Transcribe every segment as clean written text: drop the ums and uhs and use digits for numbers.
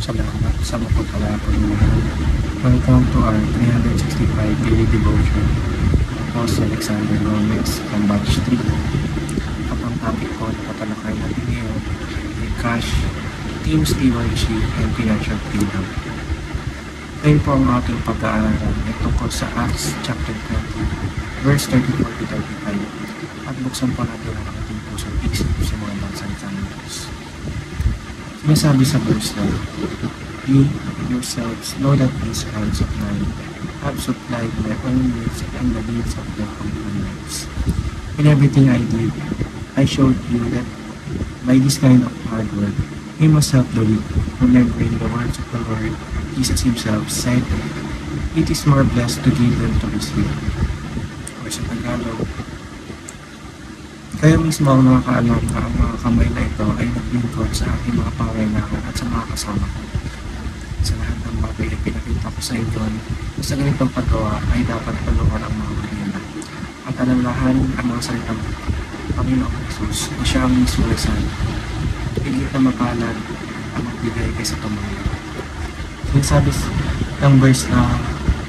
Salamat sa mapagkalapon mo. Welcome to our 365 daily devotion. Ako si Alexander Gomez from Batch 3. At ang topic ko na patalakay natin ngayon ay cash, team stewardship, and financial freedom. Ngayon po ang ating pag-aaralan ay tungkol sa Acts chapter 20, verse 34 to 35. At buksan po natin ang ating pusong isip sa mga bansang Diyos. Sinasabi sa verse na, "You yourselves know that these hands of mine have supplied my own needs and the needs of their companions. In everything I did, I showed you that by this kind of hard work, we must help the weak, remembering the words of the Lord Jesus Himself said, 'It is more blessed to give than to receive.'" O sa Tagalog, kayo mismo ang nakakaalam na ang mga kamay na ito ay naglingkod sa aking mga pangailangan at sa mga kasama ko. Sa lahat ng bagay ay pinakita ko sa inyo na sa ganitong paggawa ay dapat tulungan ang mga kanina at alalahanin ang mga salitang Panginoong Jesus na siya ang mismo ay sana. Higit na mapalad ang magbigay kaysa tumangin. Sinasabi ng verse na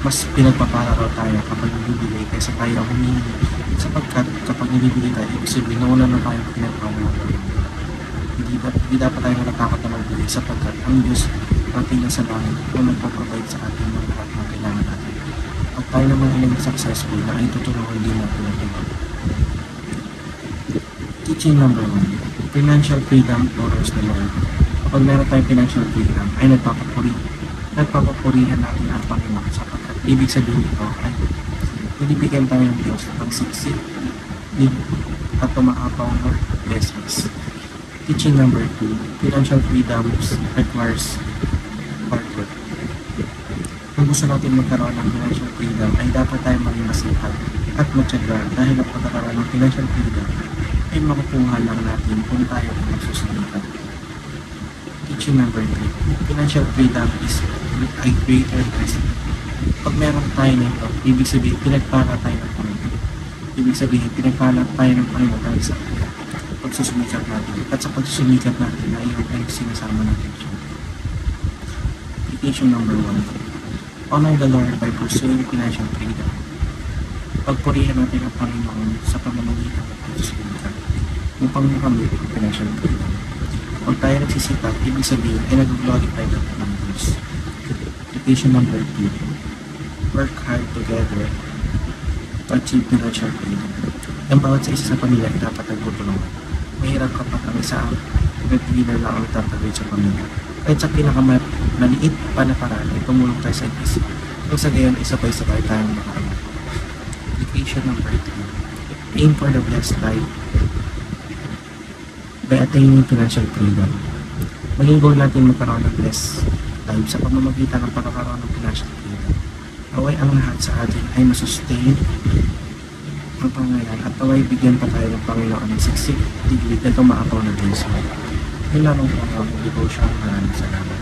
mas pinagpapala raw tayo kapag nabibigay kaysa tayo ang humingi, sapagkat kapag nabibigay tayo, ibig sabihin nauna na tayo pinagpapala. Hindi dapat tayo natatakot na magbigay sapagkat ang Diyos ating nasa langit na magpaprovide sa ating mga lahat ng kailangan natin. At tayo naman ay naging successful na ay tutulungan din natin ang iba. Teaching number 1, financial freedom honors the Lord. Kapag meron tayong financial freedom, ay nagpapapurihan natin ang Panginoon sapagkat ibig sabihin ito ay binibigyan tayo ng Diyos ng siksik at tumaapaw na blessings. Teaching number 2, financial freedom requires hard work. Kung gusto natin magkaroon ng financial freedom, ay dapat tayo maging masipag at matyaga dahil ang pagkakaroon ng financial freedom ay makukuha lang natin kung tayo ay magsusulitan. Teaching number 3, financial freedom is a greater blessing. Pag meron tayo nito, ibig sabihin pinagpala tayo ng Panginoon. Ibig sabihin pinagpala tayo ng Panginoon dahil sa pagsusumikat natin. At sa pagsusumikat natin na iyon ay sinasama natin siya. Application number 1, honor the Lord by pursuing financial freedom. Pagpurihan natin ang Panginoon sa pamamagitan ng pagsusumikat upang makamit ang financial freedom. Kung tayo nagsisikap, ibig sabihin ay nag-glorify natin ng Diyos. Application number 2, work hard together to achieve financial freedom. Ang bawat sa isa sa pamilya ay dapat nagtutulungan. Mahirap kapag ang isa ang breadwinner lang ang tatagay sa pamilya. Kahit sa pinakamaliit pa na paraan ay tumulong tayo sa isa. Kung sa gayon, isabay-sabay tayong makaanak. Application number 3, aim for the blessed life by attaining financial freedom. Maging goal natin magkaroon ng blessed life sa pamamagitan ng pagkakaroon ng financial freedom. Naway ang lahat sa atin ay masustain ang pangailangan at naway bigyan pa tayo ng Panginoon ng siksik, tiglit na tumaapaw ng Diyos. Yun lamang po ang devotion. Maraming salamat.